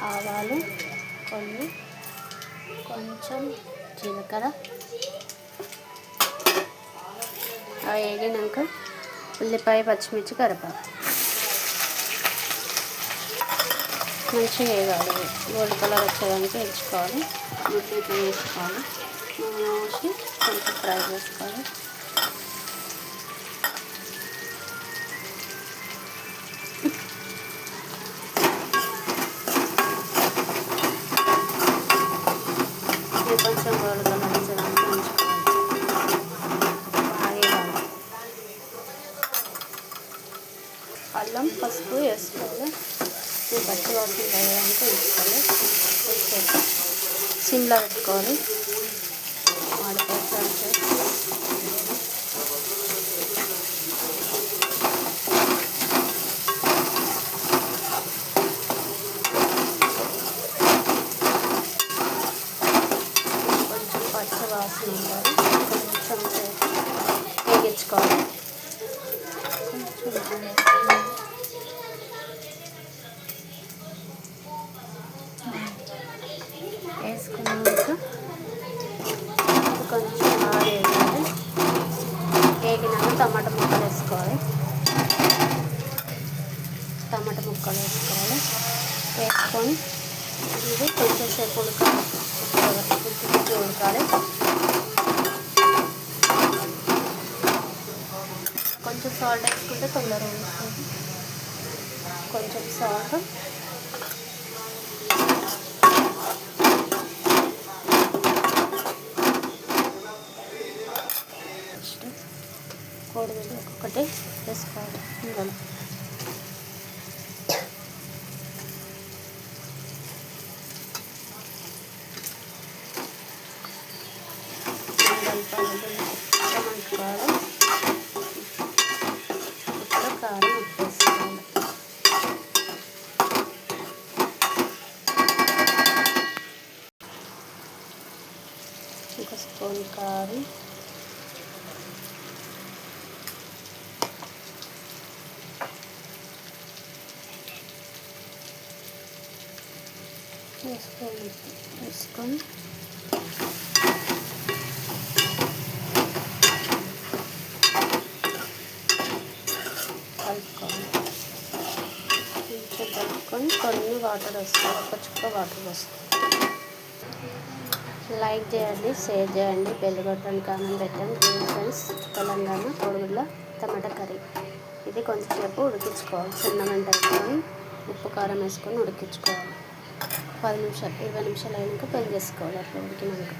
ఆవాలు కొన్ని, కొంచెం జీలకర్ర. అవి వేగినాక ఉల్లిపాయ, పచ్చిమిర్చి, కరివేపాకు మంచిగా వేయాలి. గోల్డ్ కలర్ వచ్చేదానికి వేయించుకోవాలి. ముద్ద వేసుకోవాలి. నూనె పోసి కొంచెం ఫ్రై చేసుకోవాలి. కొంచెం గోల్డ్ కలర్ వచ్చేదానికి వేయించుకోవాలి. బాగా వేయాలి. అల్లం, పసుపు వేసుకోవాలి. పచ్చి వాసన వేయడానికి వేసుకోవాలి. సిమ్లో పెట్టుకోవాలి. మాడిపోయి కొంచెం పచ్చి వాసన ఉండాలి. కొంచెం వేగించుకోవాలి. వేసుకున్నాక కొంచెం బాగా వేయాలి. వేగినాక టమాటా ముక్కలు వేసుకోవాలి. టమాటా ముక్కలు వేసుకోవాలి. వేసుకొని ఇది కొంచెం సేపు ఉడకాలి. ఉడకాలి. కొంచెం సాల్ట్ వేసుకుంటే తొందరగా ఉడుకుతుంది. కొంచెం సాల్ట్, కోడిగుడ్డు ఒక్కొక్కటి వేసుకోవాలి. ఇందులో మండుకోవాలి. ఇప్పుడు కారం ఉప్పు వేసుకోవాలి. ఒక స్పూన్ కారం, వేసుకొని కలుపుకోవాలి. కొంచెం కలుపుకొని కొన్ని వాటర్ వేసుకోవాలి. ఒక చుక్క వాటర్ వేసుకోవాలి. లైక్ చేయండి, షేర్ చేయండి, బెల్ కొట్టండి, కామెంట్ పెట్టండి. ఫ్రెండ్స్, తెలంగాణ కోడిగుడ్ల టమాటా కర్రీ. ఇది కొంచెంసేపు ఉడికించుకోవాలి. చిన్న మంట వేసుకొని ఉప్పు కారం వేసుకొని ఉడికించుకోవాలి. 10 నిమిషాలు 20 నిమిషాలు అయినాక పెరుగు వేసుకోవాలి. అట్లా ఉడికినాక